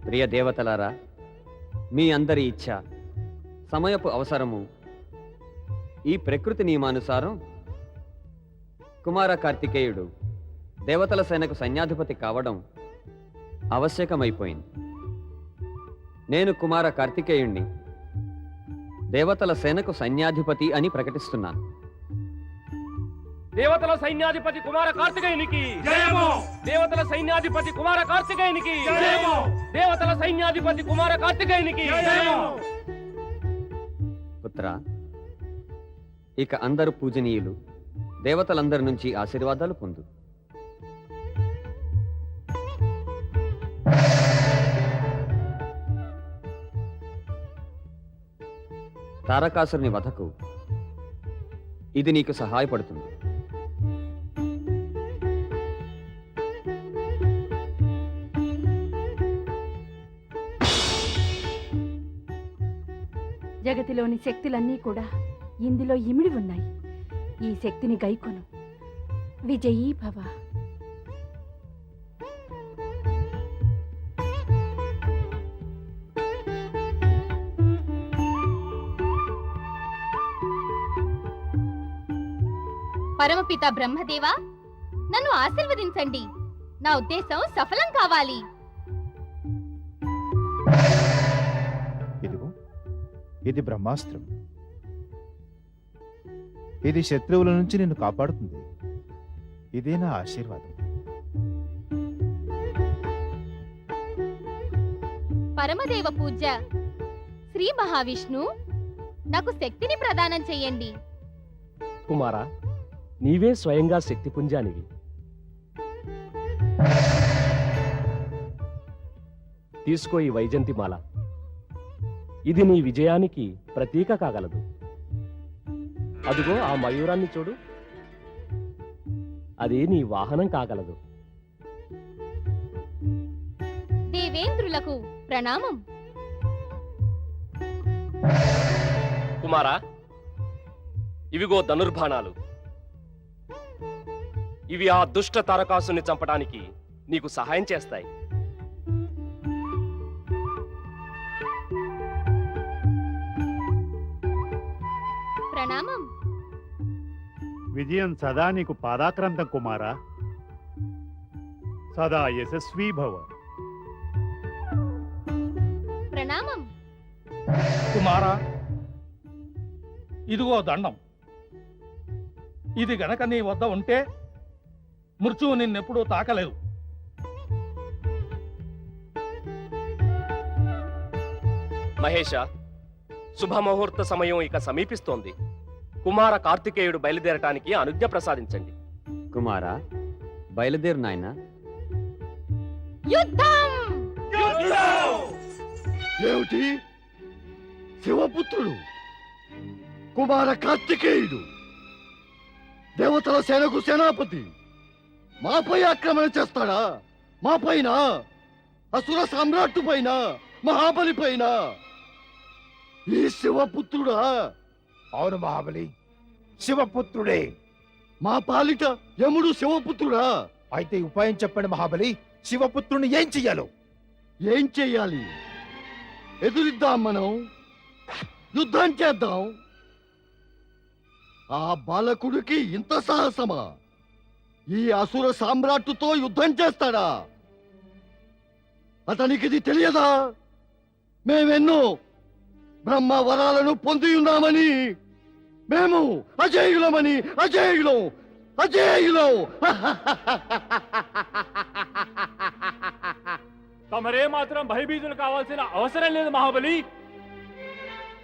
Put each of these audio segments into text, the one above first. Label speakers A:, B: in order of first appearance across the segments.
A: ప్రియ దేవతలారా, మీ అందరి ఇచ్ఛ, సమయపు అవసరము, ఈ ప్రకృతి నియమానుసారం కుమార కార్తికేయుడు దేవతల సేనకు సైన్యాధిపతి కావడం ఆవశ్యకమైపోయింది. నేను కుమార కార్తికేయుణ్ణి దేవతల సేనకు సైన్యాధిపతి అని ప్రకటిస్తున్నాను.
B: దేవతల సైన్యాధిపతి కుమార కార్తికేయునికి జయము! దేవతల సైన్యాధిపతి కుమార కార్తికేయునికి జయము! దేవతల సైన్యాధిపతి కుమార కార్తికేయునికి జయము!
A: పుత్ర, ఇక అందరు పూజనీయులు దేవతలందరి నుంచి ఆశీర్వాదాలు పొందు. తారకాసురుని వధకు ఇది నీకు సహాయపడుతుంది.
C: జగతిలోని శక్తులన్నీ కూడా ఇందులో ఇమిడి ఉన్నాయి. ఈ శక్తిని గైకొను. విజయీ భవ.
D: పరమపిత బ్రహ్మదేవా, నన్ను ఆశీర్వదించండి. నా ఉద్దేశం సఫలం కావాలి.
E: ఇదిగో, ఇది బ్రహ్మాస్త్రం. ఇది శత్రువుల నుంచి నిన్ను కాపాడుతుంది. ఇదే నా ఆశీర్వాదం.
D: పరమదేవ పూజ్య శ్రీ మహావిష్ణు, నాకు శక్తిని ప్రదానం చెయ్యండి.
B: కుమారా, నీవే స్వయంగా శక్తిపుంజానివి. తీసుకో ఈ వైజంతిమాల. ఇది నీ విజయానికి ప్రతీక కాగలదు. అదుగో ఆ మయూరాన్ని చూడు, అది నీ వాహనం కాగలదు.
D: దేవేంద్రులకు ప్రణామం.
B: కుమారా, ఇవిగో ధనుర్బాణాలు. ఇవి ఆ దుష్ట తారకాసుని చంపడానికి నీకు సహాయం చేస్తాయి.
D: ప్రణామం.
F: విజయం సదా నీకు పాదాక్రాంతం కుమారా. సదా యశస్వీ భవ.
D: ప్రణామం.
G: కుమారా, ఇదిగో దండం. ఇది గనక నీ వద్ద ఉంటే మృత్యువు నిన్నెప్పుడూ తాకలేదు.
B: మహేష, శుభముహూర్త సమయం ఇక సమీపిస్తోంది. కుమార కార్తికేయుడు బయలుదేరటానికి అనుజ్ఞ ప్రసాదించండి.
A: కుమారా, బయలుదేరు నాయనా.
D: యుద్ధం!
H: ఏమిటి? శివపుత్రుడు కుమార కార్తికేయుడు దేవతల సేనకు సేనాపతి మాపై ఆక్రమణ చేస్తాడా? మా పైన, అసుర సామ్రాట్టు పైన, మహాబలి పైన. ఈ శివపుత్రుడా?
E: అవును మహాబలి, శివపుత్రుడే.
H: మా పాలిట యముడు శివపుత్రుడా?
E: అయితే ఉపాయం చెప్పండి మహాబలి. శివపుత్రుని ఏం చెయ్యాలో?
H: ఏం చెయ్యాలి? ఎదురిద్దాం, మనం యుద్ధం చేద్దాం. ఆ బాలకుడికి ఇంత సాహసమా? ఈ అసుర సామ్రాట్టుతో యుద్ధం చేస్తాడా? అతనికిది తెలియదా? మేమెన్నో బ్రహ్మ వరాలను పొంది ఉన్నామని, మేము అజేయులమని. అజేయులం, అజేయులం.
B: తమరే మాత్రం భయభీతులు కావాల్సిన అవసరం లేదు మహాబలి.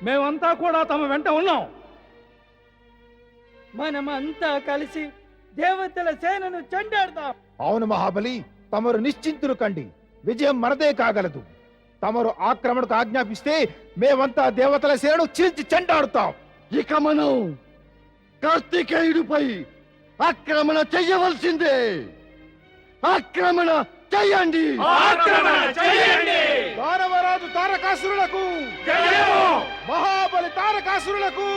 G: మేమంతా కూడా తమ వెంట ఉన్నాం.
I: మనమంతా కలిసి దేవతల సేనను చెండాడదాం.
E: అవును మహాబలి, తమరు నిశ్చింతులు కండి, విజయం మనదే కాగలదు. తమరు ఆక్రమణకు ఆజ్ఞాపిస్తే మేమంతా దేవతల సేనను చీల్చి చెండాడుతాం.
H: ఇక మనం కార్తికేయుడిపై ఆక్రమణ చెయ్యవలసిందే. ఆక్రమణ చెయ్యండి.
E: దానవరాజు తారకాసురులకు, మహాబలి తారకాసురులకు.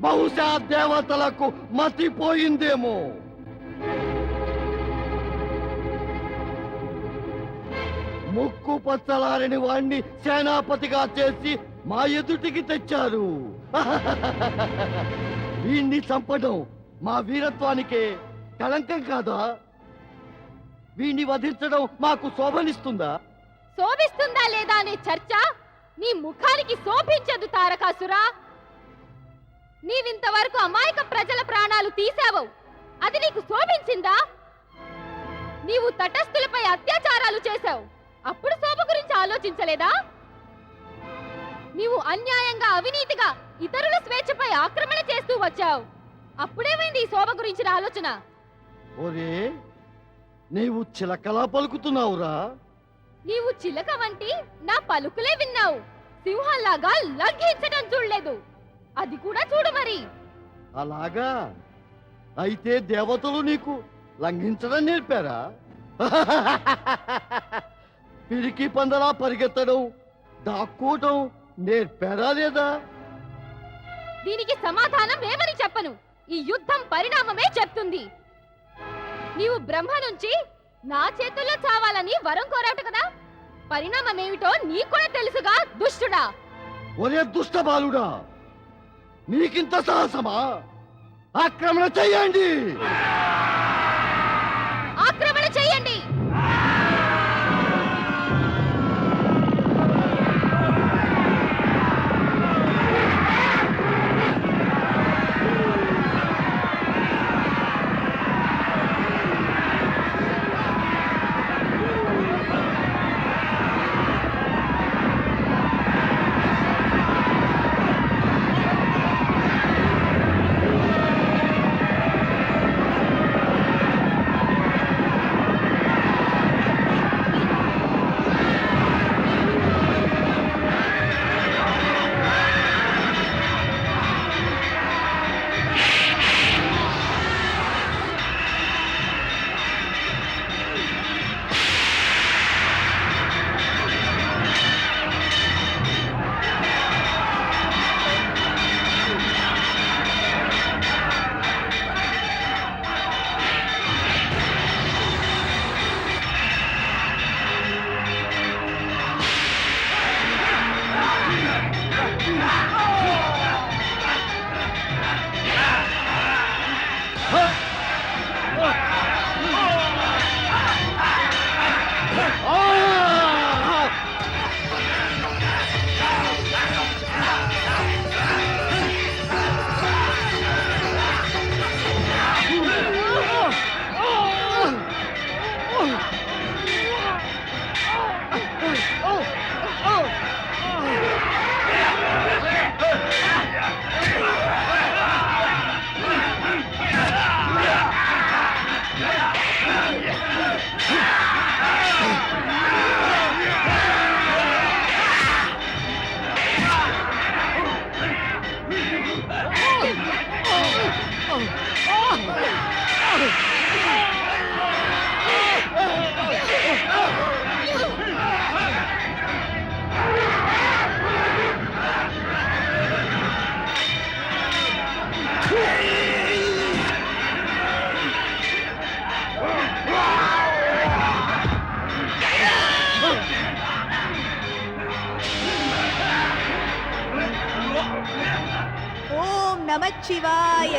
H: బహుశా దేవతలకు మతిపోయిందేమో. ముక్కు పచ్చలారని వాణ్ణి సేనాపతిగా చేసి మా ఎదుటికి తెచ్చారు. వీణ్ణి చంపడం మా వీరత్వానికే కళంకం కాదా? వీణ్ణి వధించడం మాకు శోభనిస్తుందా?
D: శోభిస్తుందా లేదా అనే చర్చ నీ ముఖానికి శోభించదు తారకాసురా. నీవింతవరకు అమాయక ప్రజల ప్రాణాలు తీసావు, అది నీకు శోభించిందా? నీవు తటస్థులపై అత్యాచారాలు చేశావు, అప్పుడు శోభ గురించి ఆలోచించలేదా? నీవు అన్యాయంగా అవినీతిగా ఇతరుల స్వేచ్ఛపై ఆక్రమణ చేస్తూ వచ్చావు, అప్పుడేమైంది ఈ శోభ గురించిన ఆలోచన?
H: ఓరే, నీవు చిలకలా పలుకుతున్నావురా.
D: నీవు చిలక వంటి నా పలుకులే విన్నావు, సింహంలాగా లంఘించడం చూడలేదు. అది కూడా చూడు మరి.
H: అలాగా అయితే దేవతలు నీకు లంఘించడం నేర్పారా? పిరికి పందలా పరిగెత్తడం, దాక్కోవడం నేర్పారా లేదా?
D: దీనికి సమాధానం ఏమని చెప్పను, ఈ యుద్ధం పరిణామమే చెప్తుంది. నీవు బ్రహ్మ నుంచి నా చేతుల్లో చావాలని వరం కోరావు కదా, పరిణామం ఏమిటో నీకు కూడా తెలుసుగా దుష్టుడా.
H: ఒరే దుష్ట బాలుడా, నీకింత సాహసమా? ఆక్రమణ చెయ్యండి.
D: ఆక్రమణ చెయ్యండి.
J: ఓం నమః శివాయ.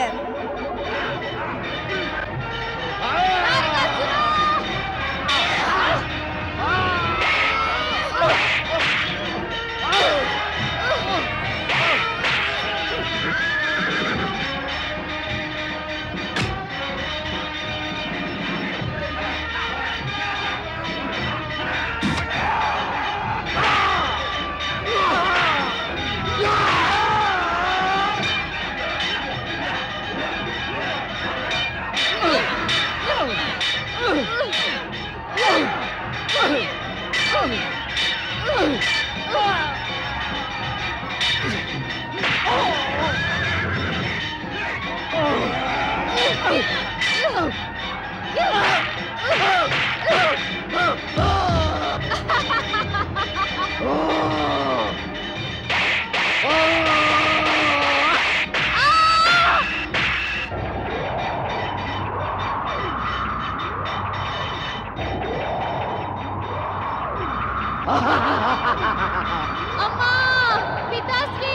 D: అమ్మా పితాశ్రీ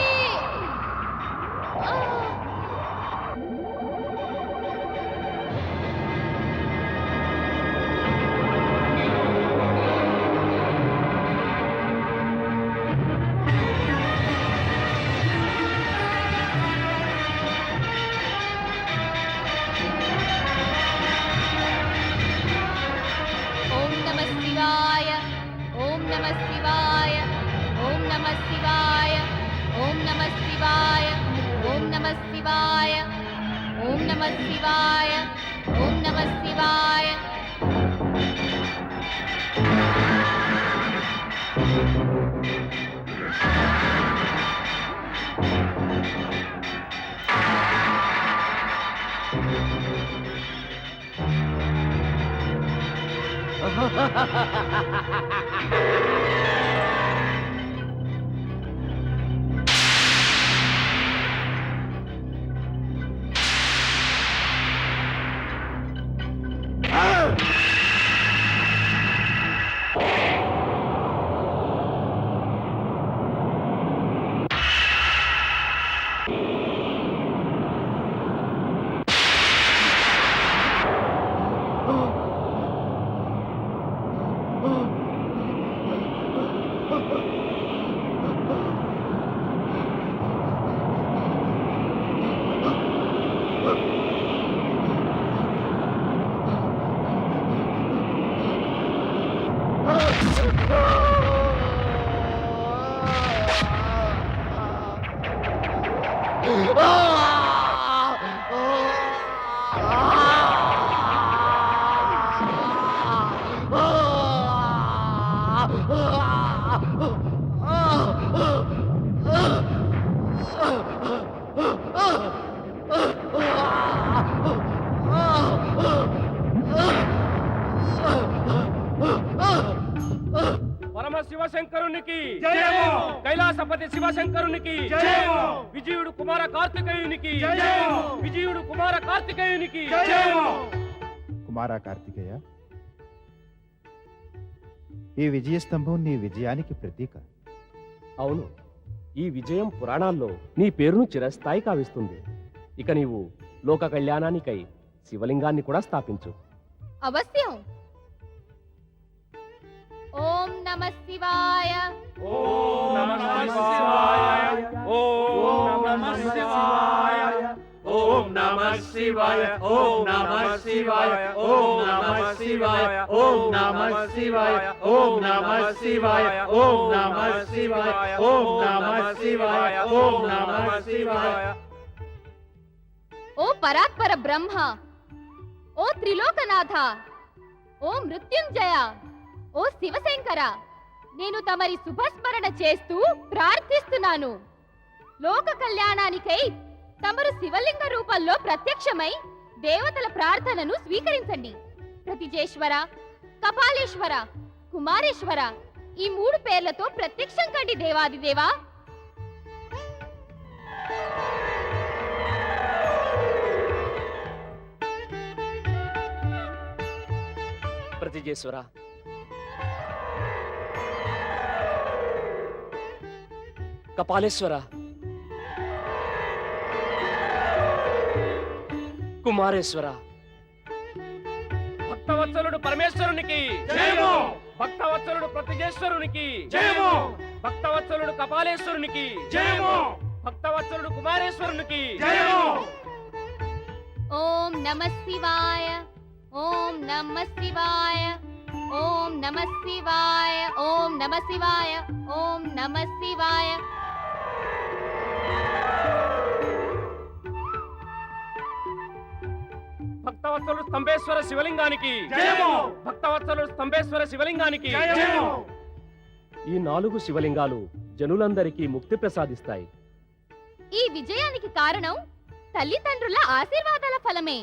D: ఓం నమః శివాయ ఓం నమః శివాయ ఓం నమః శివాయ ఓం నమః శివాయ ఓం నమః శివాయ ఓం నమః శివాయ ఓం నమః శివాయ
B: పరమ శివశంకరునికి కైలాసపతి శివశంకరునికి విజయుడు కుమార కార్తికేయునికి విజయుడు కుమార కార్తికేయునికి
E: కుమారా కార్తికేయ, ఈ విజయస్తంభం నీ విజయానికి ప్రతీక.
B: అవును, ఈ విజయం పురాణాల్లో నీ పేరును చిరస్థాయి కావిస్తుంది. ఇక నీవు లోక కళ్యాణానికై శివలింగాన్ని కూడా స్థాపించు.
D: అవశ్యం. ఓం నమః శివాయ
B: ఓం నమః శివాయ ఓం నమః శివాయ ఓం నమః శివాయ ఓం నమః శివాయ ఓం నమః శివాయ ఓం నమః శివాయ ఓం నమః శివాయ ఓం నమః శివాయ ఓం నమః శివాయ ఓం నమః శివాయ.
D: ఓ పరాత్పర బ్రహ్మ, ఓ త్రిలోకనాథ, ఓ మృత్యుంజయ, ఓ శివశంకర, నేను తమరి శుభస్మరణ చేస్తూ ప్రార్థిస్తున్నాను. లోక కళ్యాణానికై తమరు శివలింగ రూపంలో ప్రత్యక్షమై దేవతల ప్రార్థనను స్వీకరించండి. ప్రతిజేశ్వర, కపాలేశ్వర, కుమారేశ్వర ఈ 3 పేర్లతో ప్రత్యక్షం కండి దేవాదిదేవా.
B: ప్రతిజేశ్వర, కపాలేశ్వర, కుమారేశ్వర, భక్తవత్సలుడు పరమేశ్వరునికి జయము, భక్తవత్సలుడు ప్రతిజేశ్వరునికి జయము, భక్తవత్సలుడు కపాలేశ్వరునికి జయము, భక్తవత్సలుడు కుమారేశ్వరునికి జయము.
D: ఓం నమః శివాయ, ఓం నమః శివాయ, ఓం నమః శివాయ, ఓం నమః శివాయ, ఓం నమః శివాయ.
B: భక్తవత్సలుడు స్తంభేశ్వర శివలింగానికి జయము, భక్తవత్సలుడు స్తంభేశ్వర శివలింగానికి జయము. ఈ 4 శివలింగాలు జనులందరికీ ముక్తి ప్రసాదిస్తాయి.
D: ఈ విజయానికి కారణం తల్లిదండ్రుల ఆశీర్వాదాల ఫలమే.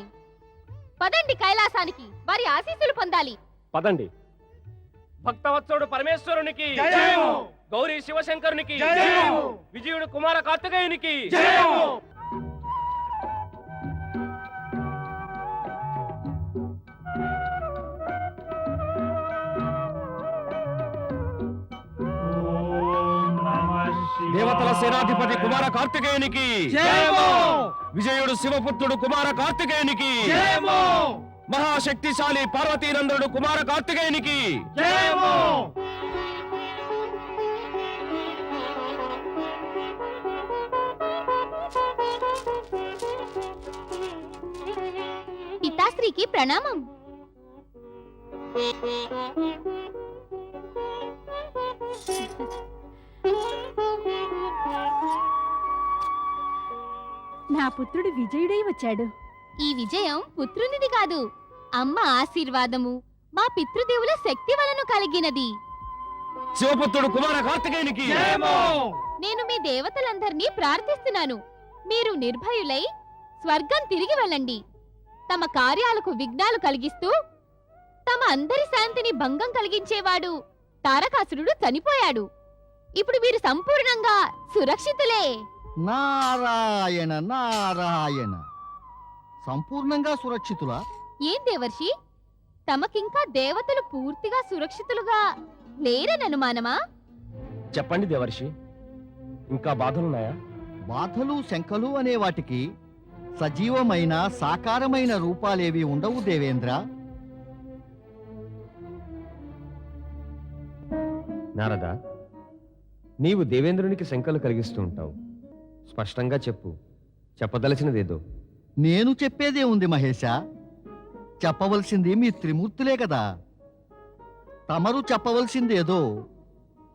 D: పదండి కైలాసానికి, వారి ఆశీస్సులు పొందాలి.
B: పదండి. భక్తవత్సలుడు పరమేశ్వరునికి జయము, గౌరీ శివశంకరునికి జయము, విజయుడు కుమార కార్తికేయునికి జయము. దేవతల సేనాధిపతి కుమార కార్తికేయునికి జయము, విజయుడు శివపుత్రుడు కుమార కార్తికేయునికి జయము, మహాశక్తిశాలి పార్వతీనందనుడు కుమార కార్తికేయునికి జయము.
D: పితాశ్రీకి ప్రణామం.
C: నా పుత్రుడు విజయుడై వచ్చాడు.
D: ఈ విజయం పుత్రునిది కాదు, అమ్మ ఆశీర్వాదము, మా పితృదేవుల శక్తి వలన కలిగినది.
B: శివపుత్రుడు కుమార కార్తికేయునికి జయము.
D: నేను మీ దేవతలందరినీ ప్రార్థిస్తున్నాను, మీరు నిర్భయులై స్వర్గం తిరిగి వెళ్ళండి. తమ కార్యాలకు విఘ్నాలు కలిగిస్తూ తమ అందరి శాంతిని భంగం కలిగించేవాడు తారకాసురుడు చనిపోయాడు. ఇప్పుడు మీరు సంపూర్ణంగా సురక్షితులే.
H: నారాయణ నారాయణ, సంపూర్ణంగా సురక్షితులా?
D: ఏం దేవర్షి, తమకింకా దేవతలు పూర్తిగా సురక్షితులుగా లేరని అనుమానమా?
B: చెప్పండి దేవర్షి, ఇంకా బాధలున్నాయా?
H: బాధలు శంకలు అనే వాటికి సజీవమైన సాకారమైన రూపాలేవి ఉండవు దేవేంద్ర.
A: నారద, నీవు దేవేంద్రునికి శంకలు కలిగిస్తూ ఉంటావు. స్పష్టంగా చెప్పు, చెప్పదలచినదేదో.
H: నేను చెప్పేదే ఉంది మహేశ, చెప్పవలసింది మీ త్రిమూర్తులే కదా. తమరు చెప్పవలసిందేదో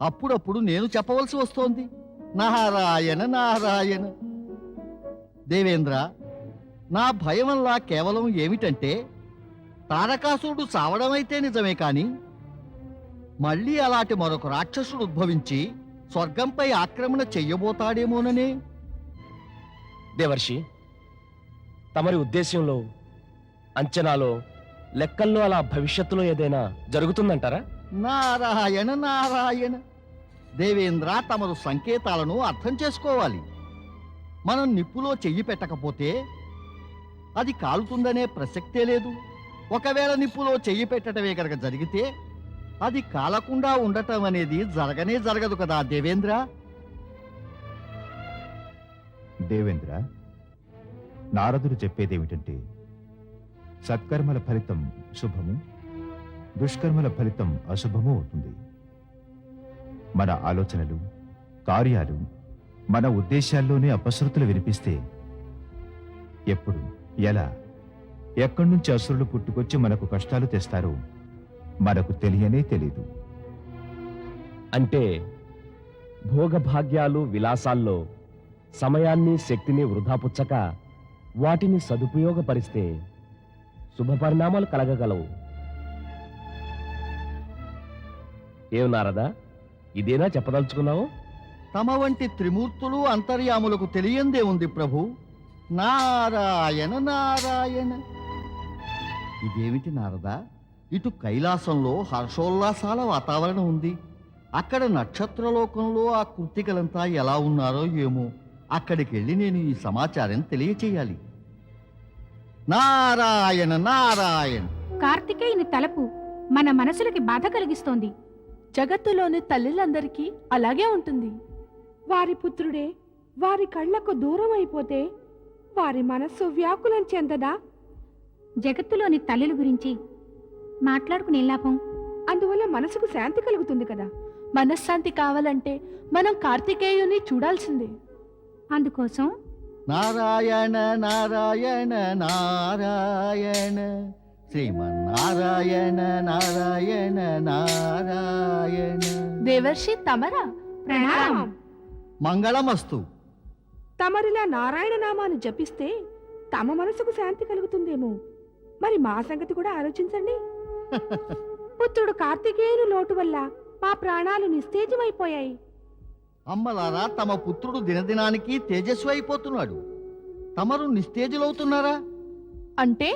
H: అప్పుడప్పుడు నేను చెప్పవలసి వస్తోంది. నారాయణ నారాయణ. దేవేంద్ర, నా భయం వల్ల కేవలం ఏమిటంటే తారకాసురుడు చావడమైతే నిజమే కాని మళ్ళీ అలాంటి మరొక రాక్షసుడు ఉద్భవించి స్వర్గంపై ఆక్రమణ చెయ్యబోతాడేమోననే.
B: దేవర్షి, తమరి ఉద్దేశ్యంలో, అంచనాలో, లెక్కల్లో అలా భవిష్యత్తులో ఏదైనా జరుగుతుందంటారా?
H: నారాయణ నారాయణ. దేవేంద్ర, తమరు సంకేతాలను అర్థం చేసుకోవాలి. మనం నిప్పులో చెయ్యి పెట్టకపోతే అది కాలుతుందనే ప్రసక్తే లేదు. ఒకవేళ నిప్పులో చెయ్యి పెట్టడమే కనుక జరిగితే అది కాలకుండా ఉండటం అనేది జరగనే జరగదు కదా దేవేంద్ర.
E: దేవేంద్ర, నారదుడు చెప్పేదేమిటంటే సత్కర్మల ఫలితం శుభము, దుష్కర్మల ఫలితం అశుభము అవుతుంది. మన ఆలోచనలు, కార్యాలు, మన ఉద్దేశాల్లోనే అపశృతులు వినిపిస్తే ఎప్పుడు, ఎలా, ఎక్కడి నుంచి అసురులు పుట్టుకొచ్చి మనకు కష్టాలు తెస్తారో మనకు తెలియనే తెలీదు.
B: అంటే భోగభాగ్యాలు, విలాసాల్లో సమయాన్ని, శక్తిని వృధాపుచ్చక వాటిని సదుపయోగపరిస్తే శుభ పరిణామాలు కలగగలవు. ఏం నారదా, ఇదేనా చెప్పదలుచుకున్నావు?
H: తమ వంటి త్రిమూర్తులు అంతర్యాములకు తెలియందే ఉంది ప్రభు. నారాయణ నారాయణ. ఇదేమిటి నారదా, ఇటు కైలాసంలో హర్షోల్లాసాల వాతావరణం ఉంది, అక్కడ నక్షత్రలోకంలో ఆ కృత్తికలంతా ఎలా ఉన్నారో ఏమో. అక్కడికి వెళ్ళి నేను ఈ సమాచారం తెలియచేయాలి. నారాయణ నారాయణ.
C: కార్తికేయుని తలపు మన మనసులకి బాధ కలిగిస్తోంది.
I: జగత్తులోని తల్లులందరికీ అలాగే ఉంటుంది.
C: వారి పుత్రుడే వారి కళ్ళకు దూరం అయిపోతే వారి మనస్సు వ్యాకులం చెందదా? జగత్తులోని తల్లుల గురించి మాట్లాడుకునే లాభం? అందువల్ల మనసుకు శాంతి కలుగుతుంది కదా.
I: మనశ్శాంతి కావాలంటే మనం కార్తికేయుని చూడాల్సిందే.
C: అందుకోసం
H: నారాయణ నారాయణ నారాయణ శ్రీమన్నారాయణ నారాయణ నారాయణ.
I: దేవర్షి తమరా
C: ప్రణామం.
H: మంగళమస్తు.
C: తమరిలా నారాయణ నామాన్ని జపిస్తే తమ మనసుకు శాంతి కలుగుతుందేమో. మరి మా సంగతి కూడా ఆలోచించండి. పుత్రుడు కార్తికేయుని లోటు వల్ల మా ప్రాణాలు నిస్తేజమైపోయాయి.
H: అమ్మలారా, తమ పుత్రుడు దినదినానికి తేజస్వి అయిపోతున్నాడు. తమరు నిస్తేజులవుతున్నారా?
I: అంటే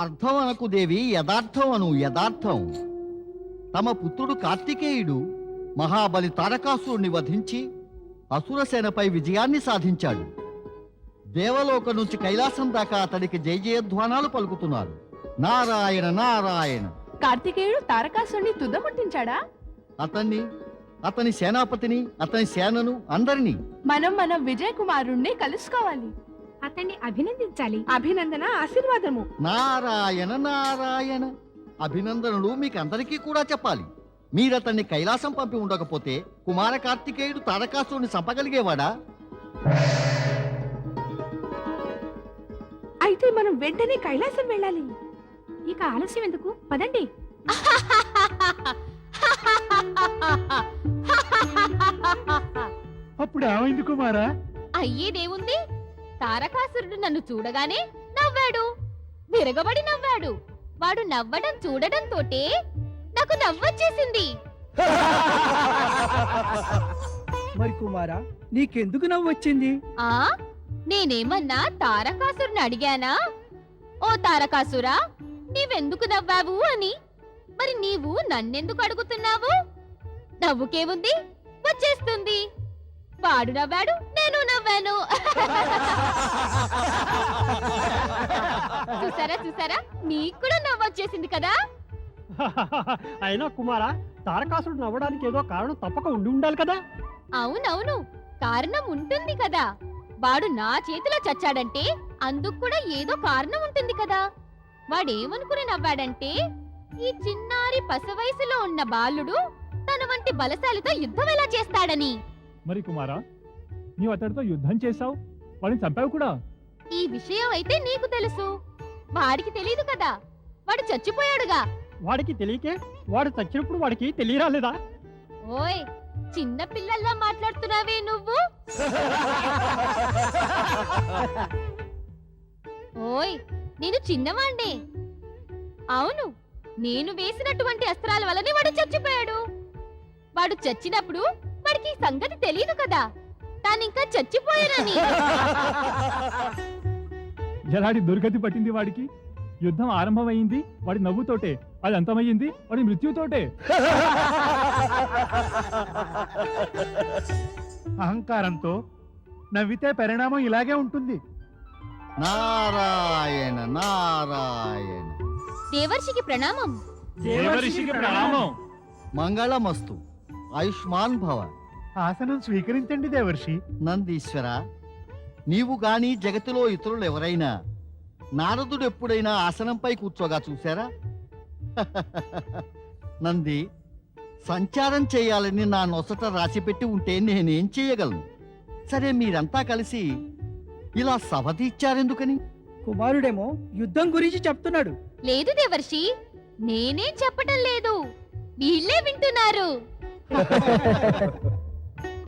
H: అర్థం అనకు దేవి, యథార్థం అను, యథార్థం. తమ పుత్రుడు కార్తికేయుడు మహాబలి తారకాసురుణ్ణి వధించి అసురసేనపై విజయాన్ని సాధించాడు. దేవలోక నుంచి కైలాసం దాకా అతడికి జయజయధ్వానాలు పలుకుతున్నారు. నారాయణ నారాయణ.
I: కార్తికేయుడు తారకాసురుణ్ణి తుదముట్టించాడా?
H: అతన్ని, అతని సేనాపతిని, అతని సేనను, అందరినీ
I: మనం విజయ కుమారుణ్ణి కలుసుకోవాలి.
C: అతన్ని అభినందించాలి. అభినందన ఆశీర్వాదము.
H: నారాయణ నారాయణ. అభినందనలు మీకందరికీ కూడా చెప్పాలి. మీరతన్ని కైలాసం పంపి ఉండకపోతే కుమార కార్తికేయుడు తారకాసురుని చంపగలిగేవాడా?
C: అయితే మనం వెంటనే కైలాసం వెళ్ళాలి. ఇక ఆలస్యం ఎందుకు? పదండి.
F: అప్పుడు ఏమైంది కుమారా?
D: అయ్యేదేముంది, తారకాసురుడు నన్ను చూడగానే నవ్వాడు, విరగబడి నవ్వాడు. వాడు నవ్వడం చూడడంతోటే నాకు నవ్వొచ్చేసింది.
I: మరి కుమారా, నీకెందుకు నవ్వు వచ్చింది?
D: ఆ నేనేమన్నా తారకాసురుని అడిగానా? ఓ తారకాసురా, నీవెందుకు నవ్వావు అని. మరి నీవు నన్నెందుకు అడుగుతున్నావు? నవ్వుకేముంది, వచ్చేస్తుంది. వాడు నవ్వాడు, నేను నవ్వాను. చూసారా చూసారా, నీకు కూడా నవ్వొచ్చేసింది కదా.
F: అయినా కుమారా, తారకాసురుడు నవ్వడానికి ఏదో కారణం తప్పక ఉండాలి కదా.
D: అవునవును, కారణం ఉంటుంది కదా. వాడు నా చేతిలో చచ్చాడంటే అందుకు కూడా ఏదో కారణం ఉంటుంది కదా. వాడేమనుకుని నవ్వాడంటే, ఈ చిన్నారి పసవయసులో ఉన్న బాలుడు తన వంటి బలశాలితో యుద్ధం ఎలా చేస్తాడని.
F: మరి కుమారా, నీవు అతడితో యుద్ధం చేశావు, వాడిని చంపావు కూడా.
D: ఈ విషయం అయితే నీకు తెలుసు, వాడికి తెలీదు కదా. వాడు చచ్చిపోయాడుగా.
F: వాడికి తెలియకే వాడు చచ్చినప్పుడు వాడికి తెలియరాలేదా?
D: ఓయ్, చిన్న పిల్లల్లా మాట్లాడుతున్నావే నువ్వు. ఓయ్, నేను చిన్నవాణ్ణే. అవును, నేను వేసినటువంటి అస్త్రాల వల్లనే వాడు చచ్చిపోయాడు. వాడు చచ్చినప్పుడు వాడికి ఈ సంగతి తెలియదు కదా, తానింకా చచ్చిపోయానని.
F: ఎలాంటి దుర్గతి పట్టింది వాడికి. యుద్ధం ఆరంభమైంది వాడి నవ్వుతోటే, అది అంతమయ్యింది వాడి మృత్యుతోటే.
E: అహంకారంతో నవ్వితే పరిణామం ఇలాగే ఉంటుంది.
H: నారాయణ నారాయణ.
D: దేవర్షికి ప్రణామం.
F: దేవర్షికి ప్రణామం.
H: మంగళమస్తు. ఆయుష్మాన్ భవ.
E: ఆసనం స్వీకరించండి దేవర్షి.
H: నందీశ్వర, నీవు గాని జగతిలో ఇతరులు ఎవరైనా నారదుడు ఎప్పుడైనా ఆసనంపై కూర్చోగా చూశారా? నంది, సంచారం చేయాలని నా నొసట రాసిపెట్టి ఉంటే నేనేం చేయగలను? సరే, మీరంతా కలిసి ఇలా సభ తీర్చారెందుకని?
I: కుమారుడేమో యుద్ధం గురించి చెప్తున్నాడు.
D: లేదు దేవర్షి, నేనేం చెప్పటం లేదు, వీళ్ళే వింటున్నారు.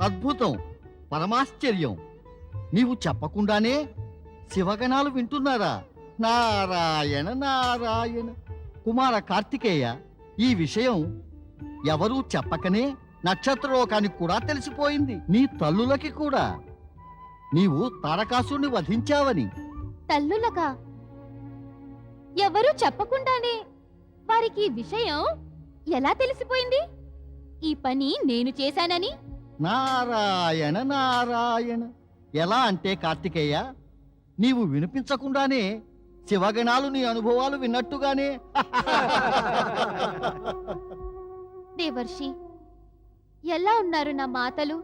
H: అద్భుతం, పరమాశ్చర్యం. నీవు చెప్పకుండానే శివగణాలు వింటున్నారా? నారాయణ నారాయణ. కుమార కార్తికేయ, ఈ విషయం ఎవరూ చెప్పకనే నక్షత్రలోకానికి కూడా తెలిసిపోయింది, నీ తల్లులకి కూడా. నీవు తారకాసురుని వధించావని.
D: తల్లులగా ఎవరూ చెప్పకుండానే వారికి ఈ విషయం ఎలా తెలిసిపోయింది? ఈ పని నేను చేశానని?
H: నారాయణ నారాయణ. ఎలా అంటే కార్తికేయ, నీవు వినిపించకుండానే శివగణాలు నీ అనుభవాలు విన్నట్టుగానే.
D: దేవర్షి, ఎలా ఉన్నారు నా మాతలు?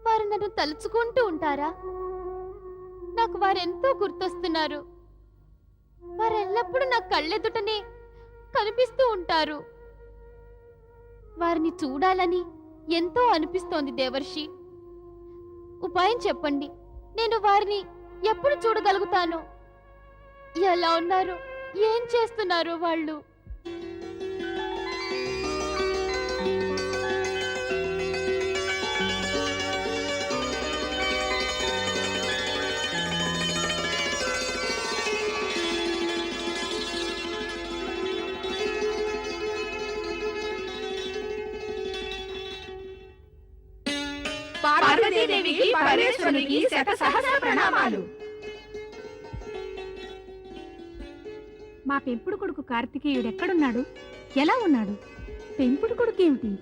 D: వారు నన్ను తలుచుకుంటూ ఉంటారా? నాకు వారెంతో గుర్తొస్తున్నారు. వారెల్లప్పుడూ నా కళ్ళెదుటనే కనిపిస్తూ ఉంటారు. వారిని చూడాలని ఎంతో అనిపిస్తోంది దేవర్షి. ఉపాయం చెప్పండి, నేను వారిని ఎప్పుడు చూడగలుగుతాను? ఎలా ఉన్నారు, ఏం చేస్తున్నారు వాళ్ళు?
C: పార్వతీదేవికి పరమేశ్వరునికి శత సహస్ర ప్రణామాలు. మా పెంపుడు కొడుకు కార్తికేయుడు ఎక్కడున్నాడు? ఎలా ఉన్నాడు? పెంపుడు కొడుకు ఏమిటి?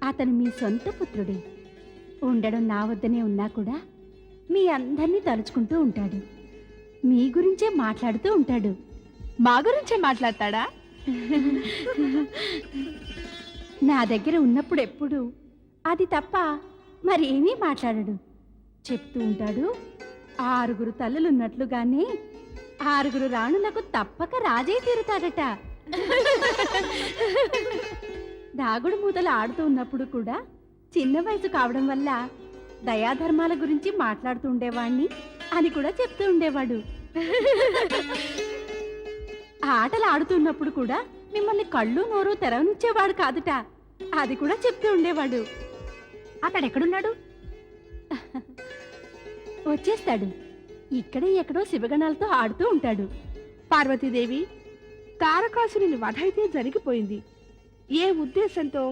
C: అతను మీ సొంత పుత్రుడే. ఉండడం నా వద్దనే ఉన్నా కూడా మీ అందరినీ తలుచుకుంటూ ఉంటాడు. మీ గురించే మాట్లాడుతూ ఉంటాడు.
I: మా గురించే మాట్లాడతాడా?
C: నా దగ్గర ఉన్నప్పుడు ఎప్పుడు అది తప్ప మరేమీ మాట్లాడడు. చెప్తూ ఉంటాడు, 6 తల్లులున్నట్లుగానే 6 రాణులకు తప్పక రాజే తీరుతాడట. దాగుడు మూతలు ఆడుతూ ఉన్నప్పుడు కూడా చిన్న వయసు కావడం వల్ల దయాధర్మాల గురించి మాట్లాడుతూ ఉండేవాణ్ణి అని కూడా చెప్తూ ఉండేవాడు. ఆటలు ఆడుతున్నప్పుడు కూడా మిమ్మల్ని కళ్ళు నోరు తెరవనిచ్చేవాడు కాదుట, అది కూడా చెప్తూ ఉండేవాడు. అతడెక్కడున్నాడు? వచ్చేస్తాడు. ఇక్కడే ఎక్కడో శివగణాలతో ఆడుతూ ఉంటాడు.
K: పార్వతీదేవి, తారకాసురుని వధ అయితే జరిగిపోయింది. ఏ ఉద్దేశంతో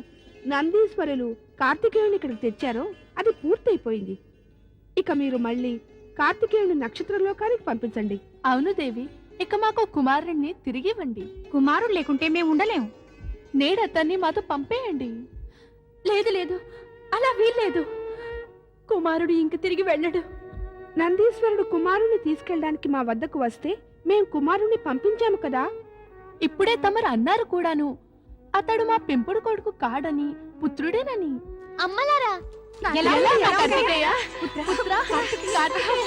K: నందీశ్వరులు కార్తికేయుని ఇక్కడికి తెచ్చారో అది పూర్తయిపోయింది. ఇక మీరు మళ్ళీ కార్తికేయుని నక్షత్రలోకానికి పంపించండి.
I: అవును దేవి, ఇక మాకు కుమారుణ్ణి తిరిగివ్వండి.
C: కుమారుడు లేకుంటే మేము ఉండలేము.
I: నేడతన్ని మాతో పంపేయండి.
C: లేదు లేదు, అలా వీల్లేదు. కుమారుడు ఇంక తిరిగి వెళ్ళడు.
K: నందీశ్వరుడు కుమారుని తీసుకెళ్ళడానికి మా వద్దకు వస్తే మేం కుమారుని పంపించాము కదా.
I: ఇప్పుడే తమరు అన్నారు కూడాను, అతడు మా పెంపుడు కొడుకు కాడని, పుత్రుడేనని.
D: అమ్మలారా,
C: ఎలా
I: ఎలా
C: ఉన్నావు
I: ఉన్నావు కార్తికేయ? పుత్ర, కార్తికేయ,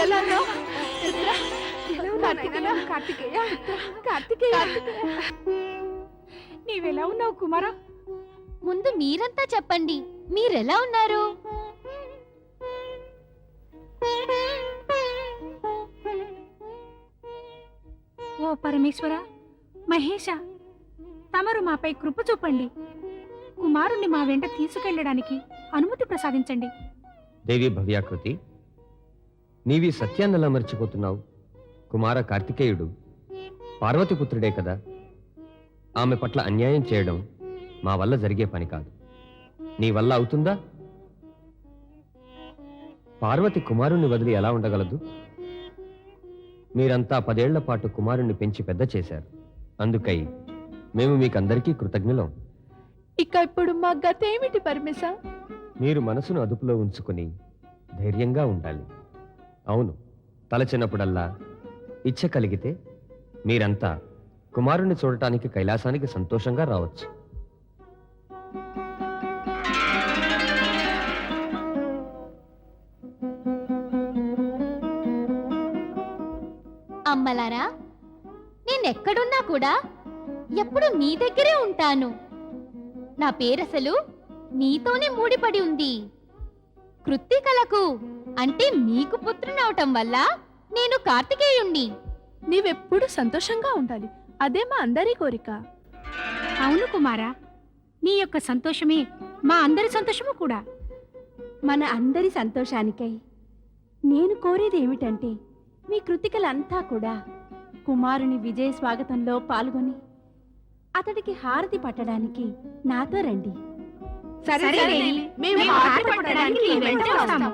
I: ఎలా ఉన్నావు? పుత్ర,
K: ఎలా ఉన్నావు నాయనా? కార్తికేయ, కార్తికేయ.
C: నీవెలా ఉన్నావు కుమారా?
D: ముందు మీరంతా చెప్పండి, మీరెలా ఉన్నారు?
C: ఓ పరమేశ్వర, మహేశ, తమరు మాపై కృప చూపండి. కుమారుణ్ణి మా వెంట తీసుకెళ్లడానికి అనుమతి ప్రసాదించండి.
A: దేవి భవ్యాకృతి, నీవి సత్యాన్నెలా మర్చిపోతున్నావు? కుమార కార్తికేయుడు పార్వతీపుత్రుడే కదా. ఆమె పట్ల అన్యాయం చేయడం మా వల్ల జరిగే పని కాదు. నీ వల్ల అవుతుందా? పార్వతి కుమారుణ్ణి వదిలి ఎలా ఉండగలదు? మీరంతా 10 ఏళ్ల పాటు కుమారుణ్ణి పెంచి పెద్ద చేశారు. అందుకై మేము మీకందరికీ కృతజ్ఞులం.
I: ఇక ఇప్పుడు మా గత ఏమిటి పరమేశ?
A: మీరు మనసును అదుపులో ఉంచుకుని ధైర్యంగా ఉండాలి. అవును, తలచినప్పుడల్లా ఇచ్చ కలిగితే మీరంతా కుమారుణ్ణి చూడటానికి కైలాసానికి సంతోషంగా రావచ్చు.
D: అమ్మలారా, నేనెక్కడున్నా కూడా ఎప్పుడు నీ దగ్గరే ఉంటాను. నా పేరసలు నీతోనే ముడిపడి ఉంది. కృత్తికలకు అంటే మీకు పుత్రునవటం వల్ల నేను కార్తికేయుణ్ణి.
I: నీవెప్పుడు సంతోషంగా ఉండాలి, అదే మా అందరి కోరిక.
C: అవును కుమారా, నీ యొక్క సంతోషమే మా అందరి సంతోషము కూడా.
K: మన అందరి సంతోషానికై నేను కోరేది ఏమిటంటే, మీ కృతికలంతా కూడా కుమారుని విజయ స్వాగతంలో పాల్గొని అతడికి హారతి పట్టడానికి నాతో రండి.
C: సరే, మేము హారతి పట్టడానికి నీ వెంటే వస్తాము.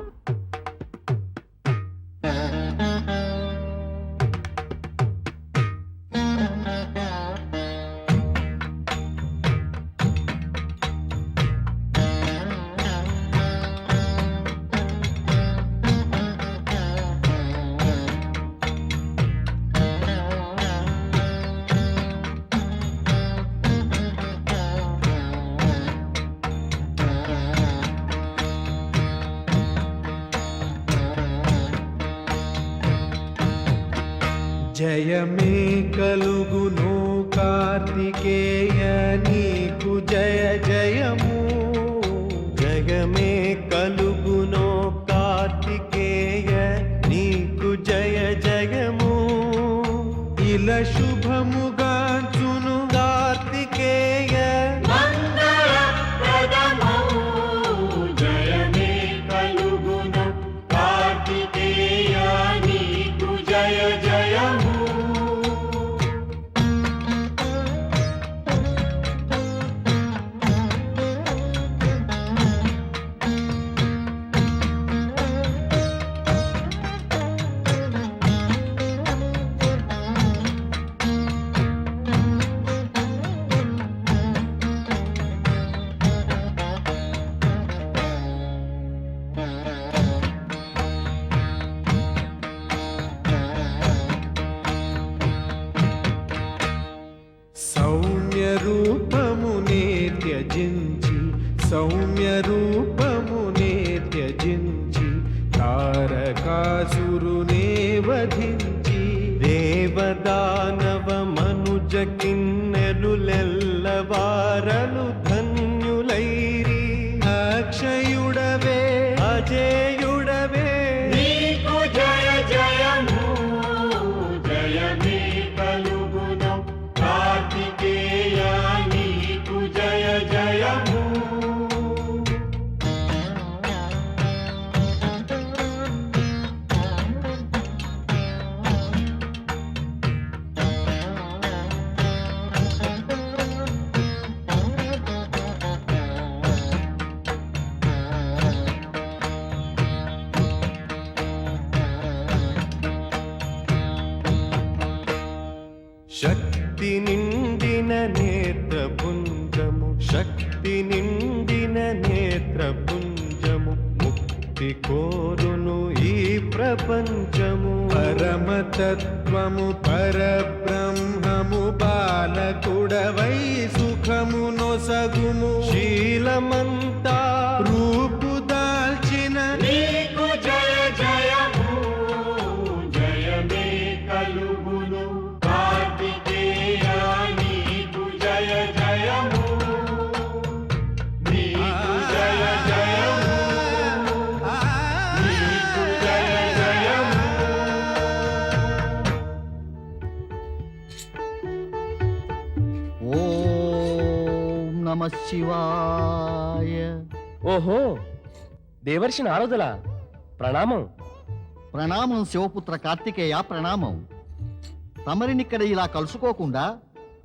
B: జయమే కలుగును కార్తికేయ నీకు జయ జయము జయమే కలుగును కార్తికేయ నీకు జయ జయము ఇలా శుభముగాంచును కార్తికేయ జయమే కలుగును కార్తికేయ నీకు జయ జయము సౌమ్య రూపమునే త్యజించి సౌమ్య రూపమునే త్యజించి తారకాసురునే వధించి దేవదానవ మనుజ కిన్నెలులెల్లవారలు ధన్యులైరి అక్షయుడవే అజేయుడవే నీకు జయ జయము జయమే కలుగును కార్తికేయ నీకు జయ జయము శక్తి నిండిన నేత్రపుంజము శక్తి నిండిన నేత్రపుంజము ముక్తి కోరును ఈ ప్రపంచము పరమతత్వము పరబ్రహ్మము బాలకుడవై సుఖము నొసగుము శీలమంతా రూపు దాల్చిన నీకు జయ జయము జయమే కలుగును కార్తికేయ నీకు జయ జయము నీకు జయ జయము నీకు జయ జయము
H: ఓం నమః శివాయ.
A: ఓహో దేవర్షి నారదుల ప్రణామం.
H: ప్రణామం శివపుత్ర కార్తికేయ, ప్రణామం. తమరినిక్కడ ఇలా కలుసుకోకుండా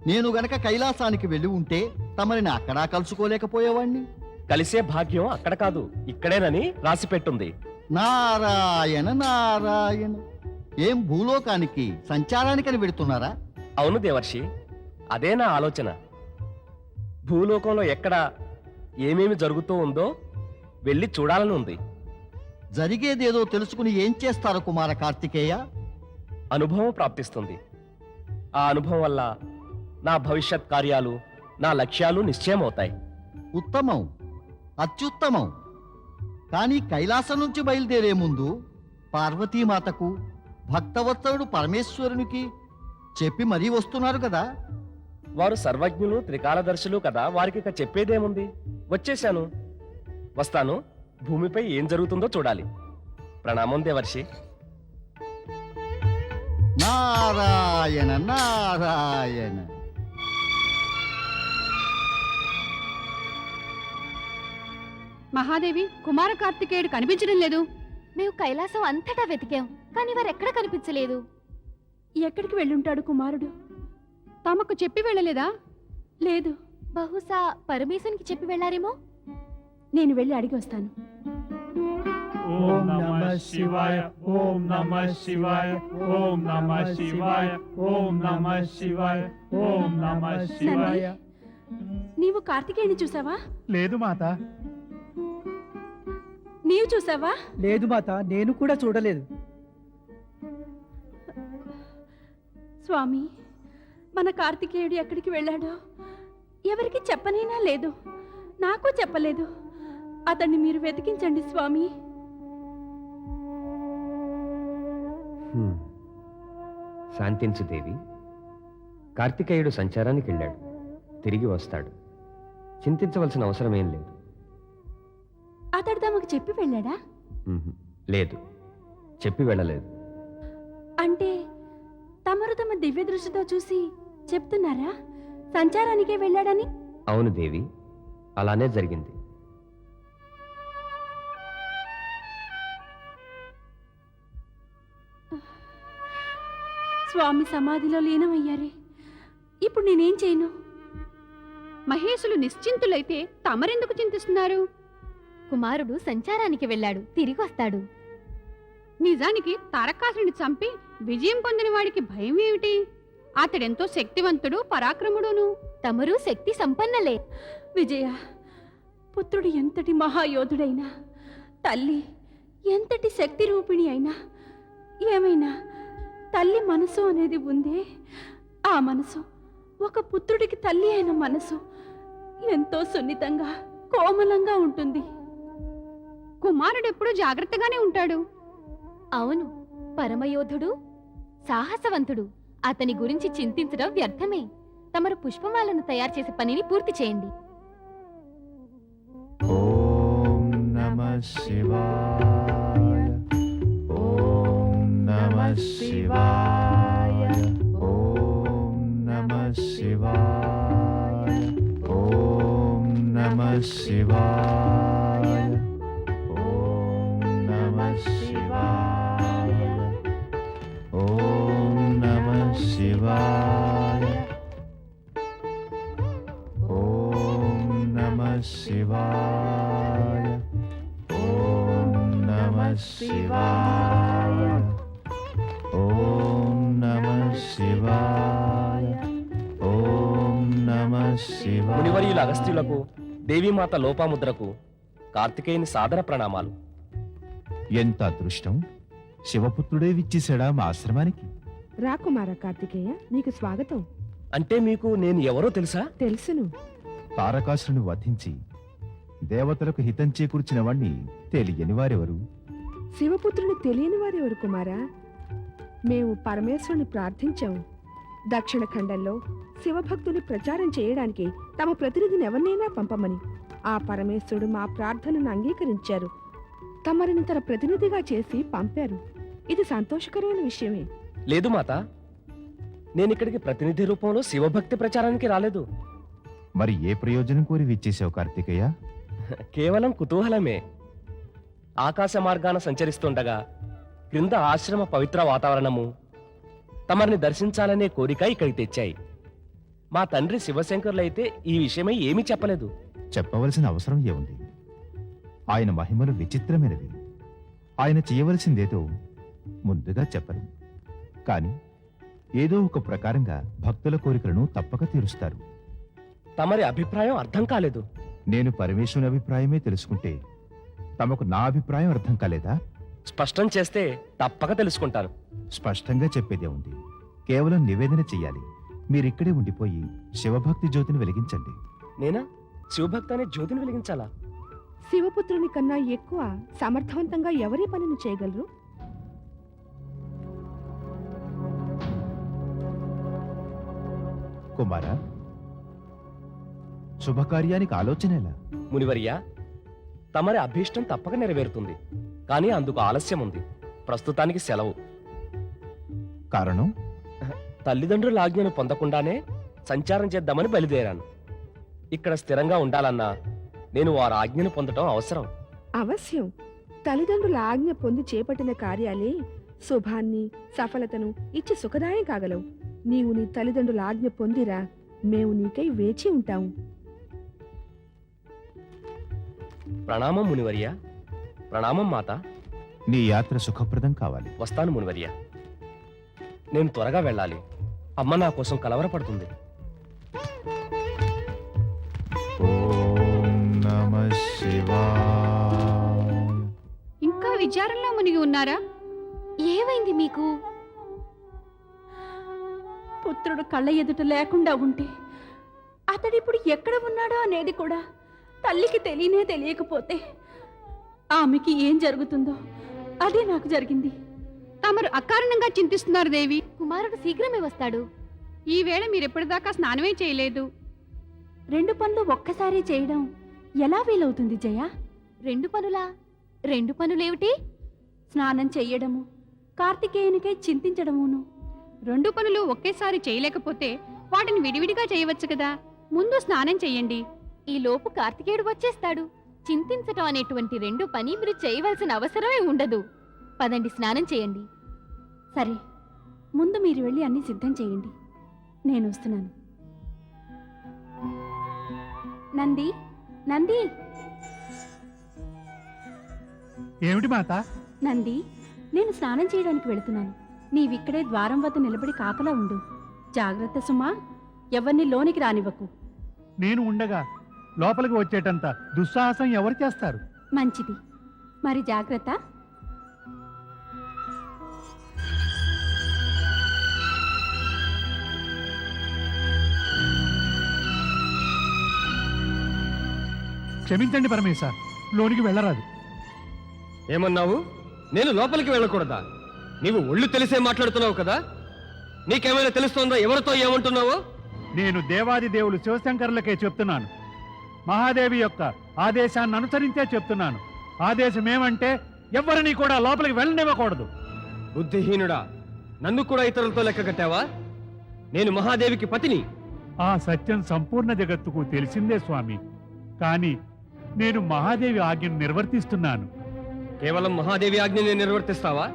H: నేను గనక కైలాసానికి వెళ్ళి ఉంటే తమరిని అక్కడా కలుసుకోలేకపోయేవాణ్ణి.
A: కలిసే భాగ్యం అక్కడ కాదు ఇక్కడేనని రాసి పెట్టుంది.
H: నారాయణ నారాయణ. ఏం భూలోకానికి సంచారానికని వెడుతున్నారా?
A: అవును దేవర్షి, అదే నా ఆలోచన. భూలోకంలో ఎక్కడ ఏమేమి జరుగుతూ ఉందో వెళ్ళి చూడాలని ఉంది.
H: జరిగేదేదో తెలుసుకుని ఏం చేస్తారు కుమార కార్తికేయ?
A: అనుభవం ప్రాప్తిస్తుంది. ఆ అనుభవం వల్ల నా భవిష్యత్ కార్యాలు నా లక్ష్యాలు నిశ్చయమవుతాయి.
H: ఉత్తమం, అత్యుత్తమం. కానీ కైలాసం నుంచి బయలుదేరే ముందు పార్వతీమాతకు భక్తవత్సలుడు పరమేశ్వరునికి చెప్పి మరీ వస్తున్నారు కదా.
A: వారు సర్వజ్ఞులు త్రికాలదర్శులు కదా, వారికి ఇక చెప్పేదేముంది. వచ్చేశాను, వస్తాను. భూమిపై ఏం జరుగుతుందో చూడాలి. ప్రణామం దేవర్షి.
H: నారాయణ నారాయణ.
C: మహాదేవి, కుమార కార్తికేయుడు కనిపించడం లేదు.
D: మేము కైలాసం అంతటా వెతికాం, కానీ వారెక్కడ కనిపించలేదు.
C: ఎక్కడికి వెళ్ళుంటాడు కుమారుడు? తమకు చెప్పి వెళ్ళలేదా? లేదు.
D: బహుశా పరమేశ్వరునికి చెప్పి వెళ్ళారేమో.
C: నేను వెళ్ళి అడిగి వస్తాను.
F: ఓం నమః శివాయ, ఓం నమః శివాయ, ఓం నమః శివాయ, ఓం నమః శివాయ, ఓం నమః శివాయ.
C: నీవు కార్తికేయుని చూసావా?
F: లేదు మాత.
C: నీవు చూసావా?
L: లేదు మాత, నేను కూడా చూడలేదు.
C: స్వామి, మన కార్తికేయుడు ఎక్కడికి వెళ్ళాడో ఎవరికి చెప్పనైనా లేదు. నాకు చెప్పలేదు. అతన్ని మీరు వెతికించండి స్వామి.
A: శాంతించు దేవి. కార్తికేయుడు సంచారానికి వెళ్ళాడు, తిరిగి వస్తాడు. చింతించవలసిన అవసరమేం లేదు.
I: అతడు తమకు చెప్పి వెళ్ళాడా?
A: లేదు, చెప్పి వెళ్ళలేదు.
I: అంటే తమరు తమ దివ్య దృష్టితో చూసి చెప్తున్నారా సంచారానికే వెళ్ళాడని?
A: అవును దేవి, అలానే జరిగింది.
I: స్వామి సమాధిలో లీనమయ్యారే, ఇప్పుడు నేనేం చేయను?
C: మహేశులు నిశ్చింతులైతే తమరెందుకు చింతిస్తున్నారు?
D: కుమారుడు సంచారానికి వెళ్ళాడు, తిరిగి వస్తాడు.
C: నిజానికి తారకాసుని చంపి విజయం పొందిన వాడికి భయం ఏమిటి? అతడెంతో శక్తివంతుడు, పరాక్రముడును.
D: తమరు శక్తి సంపన్నలే.
I: విజయ, పుత్రుడు ఎంతటి మహాయోధుడైనా, తల్లి ఎంతటి శక్తి రూపిణి అయినా, ఏమైనా తల్లి మనసు అనేది ఉందే, ఆ మనసు ఒక పుత్రుడికి తల్లి అయిన మనసు ఎంతో సున్నితంగా, కోమలంగా ఉంటుంది.
C: కుమారుడెప్పుడు జాగ్రత్తగానే ఉంటాడు.
D: అవును, పరమయోధుడు, సాహసవంతుడు. అతని గురించి చింతించడం వ్యర్థమే. తమరు పుష్పమాలను తయారు చేసే పనిని పూర్తి చేయండి.
E: ఓం నమః శివాయ. ఓం నమః శివాయ. ఓం నమః శివాయ. ఓం నమః శివాయ. ఓం నమః శివాయ. ఓం నమః శివాయ. ఓం నమః శివాయ. ఓం నమః శివాయ. ఓం నమః శివాయ. ఓం నమః శివాయ.
B: మునివర్యుల అగస్త్యులకు, దేవీమాత లోపాముద్రకు కార్తికేయుని సాదర ప్రణామాలు.
E: ఎంత అదృష్టం! శివపుత్రుడే విచ్చేశాడా మా ఆశ్రమానికి?
K: రా కుమార కార్తికేయ, నీకు స్వాగతం.
B: అంటే మీకు నేను ఎవరో తెలుసా?
K: తెలుసును.
E: తారకాసురుని వధించి దేవతలకు హితం చేకూర్చిన వాణ్ణి తెలియని వారెవరు?
K: శివపుత్రుని తెలియని వారెవరు కుమారా? మేము పరమేశ్వరుని ప్రార్థించాము. దక్షిణ ఖండంలో శివభక్తుని ప్రచారం చేయడానికి తమ ప్రతినిధిని ఎవరినైనా పంపమని. ఆ పరమేశ్వరుడు మా ప్రార్థనను అంగీకరించారు. తమరిని తన ప్రతినిధిగా చేసి పంపారు. ఇది సంతోషకరమైన విషయమే.
B: లేదు మాత, నేనిక్కడికి ప్రతినిధి రూపంలో శివభక్తి ప్రచారానికి రాలేదు.
E: మరి ఏ ప్రయోజనం కోరి విచ్చేశావు కార్తికేయ?
B: కేవలం కుతూహలమే. ఆకాశ మార్గాన సంచరిస్తుండగా క్రింద ఆశ్రమ పవిత్ర వాతావరణము తమరిని దర్శించాలనే కోరిక ఇక్కడికి తెచ్చాయి. మా తండ్రి శివశంకరులైతే ఈ విషయమై ఏమీ చెప్పలేదు.
E: చెప్పవలసిన అవసరం ఏముంది? ఆయన మహిమలు విచిత్రమైనవి. ఆయన చేయవలసిందేదో ముందుగా చెప్పరు, కాని ఏదో ఒక ప్రకారంగా భక్తుల కోరికలను తప్పక తీరుస్తారు.
B: తమరి అభిప్రాయం అర్థం కాలేదు.
E: నేను పరమేశ్వరుని అభిప్రాయమే తెలుసుకుంటే తమకు నా అభిప్రాయం అర్థం కాలేదా?
B: స్పష్టం చేస్తే తప్పక తెలుసుకుంటాను.
E: స్పష్టంగా చెప్పేదే ఉంది. కేవలం నివేదన చెయ్యాలి. మీరిక్కడే ఉండిపోయి శివభక్తి జ్యోతిని వెలిగించండి.
B: నేనా శివభక్తి అనే జ్యోతిని వెలిగించాలా?
K: శివపుత్రుని కన్నా ఎక్కువ సమర్థవంతంగా ఎవరి పనిని చేయగలరు?
E: కుమార, శుభకార్యానికి ఆలోచనేలా?
B: మునివర్య, తమరి అభీష్టం తప్పక నెరవేరుతుంది. కానీ అందుకు ఆలస్యం ఉంది. ప్రస్తుతానికి సెలవు.
E: కారణం?
B: తల్లిదండ్రుల ఆజ్ఞను పొందకుండానే సంచారం చేద్దామని బయలుదేరాను. ఇక్కడ స్థిరంగా ఉండాలన్నా నేను వారి ఆజ్ఞను పొందటం అవసరం.
K: అవశ్యం. తల్లిదండ్రుల ఆజ్ఞ పొంది చేపట్టిన కార్యాలే శుభాన్ని, సఫలతను ఇచ్చి సుఖదాయం కాగలవు. నీవు నీ తల్లిదండ్రుల ఆజ్ఞ పొందిరా, మేము నీకై వేచి ఉంటాము.
B: ప్రణామం మునివర్య. ప్రణామం మాత.
E: నీ యాత్ర సుఖప్రదం కావాలి.
B: వస్తాను మునివర్య. నేను త్వరగా వెళ్ళాలి. అమ్మ నా కోసం కలవరపడుతుంది.
E: ఓం నమః శివాయ.
C: ఇంకా విచారంలో మునిగి ఉన్నారా?
D: ఏమైంది మీకు?
I: పుత్రుడు కళ్ళ ఎదుట లేకుండా ఉంటే అతడిప్పుడు ఎక్కడ ఉన్నాడో అనేది కూడా తల్లికి తెలియకపోతే ఆమెకి ఏం జరుగుతుందో అదే నాకు జరిగింది.
C: తమరు అకారణంగా చింతిస్తున్నారు దేవి.
D: కుమారుడు శీఘ్రమే వస్తాడు.
C: ఈ వేళ మీరెప్పటిదాకా స్నానమే చేయలేదు.
I: 2 పనులు ఒక్కసారి చేయడం ఎలా వీలవుతుంది జయ?
D: 2 పనులా? 2 పనులేమిటి?
I: స్నానం చెయ్యడము, కార్తికేయునికై చింతించడమును.
C: 2 పనులు ఒకేసారి చేయలేకపోతే వాటిని విడివిడిగా చేయవచ్చు కదా. ముందు స్నానం చెయ్యండి.
D: ఈ లోపు కార్తికేయుడు వచ్చేస్తాడు. చింతించటం అనేటువంటి 2 పని మీరు చేయవలసిన అవసరమే ఉండదు. పదండి, స్నానం చేయండి.
I: సరే, ముందు మీరు వెళ్ళి అన్ని సిద్ధం చేయండి. నేను వస్తున్నాను. నంది, నంది,
F: ఏమిటి మాత?
I: నంది, నేను స్నానం చేయడానికి వెళుతున్నాను. నీవిక్కడే ద్వారం వద్ద నిలబడి కాపలా ఉండు. జాగ్రత్త సుమా, ఎవరిని లోనికి రానివ్వకు.
F: నేను ఉండగా లోపలికి వచ్చేటంత దుస్సాహసం ఎవరు చేస్తారు?
I: మంచిది, మరి జాగ్రత్త.
F: క్షమించండి పరమేశ, లోనికి వెళ్ళరాదు.
A: ఏమన్నావు? నేను లోపలికి వెళ్ళకూడదా? నీవు ఒళ్ళు తెలిసే మాట్లాడుతున్నావు కదా. నీకేమైనా తెలుస్తోందా ఎవరితో ఏమంటున్నావో?
F: నేను దేవాది దేవులు శివశంకరులకే చెప్తున్నాను. మహాదేవి యొక్క ఆదేశాన్ని అనుసరించే చెప్తున్నాను. ఆదేశం ఏమంటే ఎవరిని కూడా లోపలికి వెళ్ళనివ్వకూడదు.
A: బుద్ధిహీనుడా, నన్ను కూడా ఇతరులతో లెక్క కట్టావా? నేను మహాదేవికి పతిని.
F: ఆ సత్యం సంపూర్ణ జగత్తుకు తెలిసిందే స్వామి. కానీ నేను మహాదేవి ఆజ్ఞను నిర్వర్తిస్తున్నాను.
A: కేవలం మహాదేవి ఆజ్ఞని నిర్వర్తిస్తావా?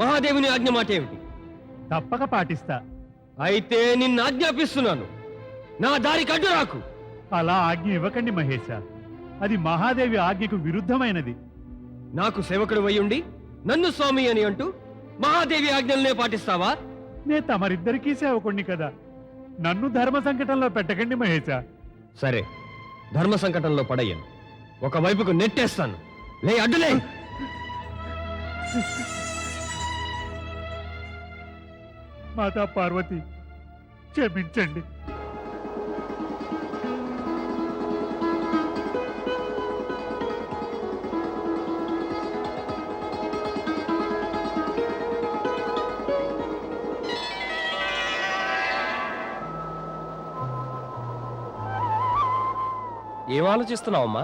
A: మహాదేవిని ఆజ్ఞ మాట ఏమిటి?
F: తప్పక పాటిస్తా.
A: అయితే నిన్ను ఆజ్ఞాపిస్తున్నాను, నా దారి కడ్డు రాకు.
F: అలా ఆజ్ఞ ఇవ్వకండి మహేశ, అది మహాదేవి ఆజ్ఞకు విరుద్ధమైనది.
A: నాకు సేవకుడు అయ్యుండి నన్ను స్వామి అని అంటూ మహాదేవి ఆజ్ఞలనే పాటిస్తావా?
F: నే తమరిద్దరికీ సేవకుణ్ణి కదా, నన్ను ధర్మ సంకటంలో పెట్టకండి మహేశ.
A: సరే, ధర్మ సంకటంలో పడయ్యను. ఒకవైపుకు నెట్టేస్తాను. లే, అడ్డులే.
F: మాతా పార్వతి, క్షమించండి.
B: ఏం ఆలోచిస్తున్నావమ్మా?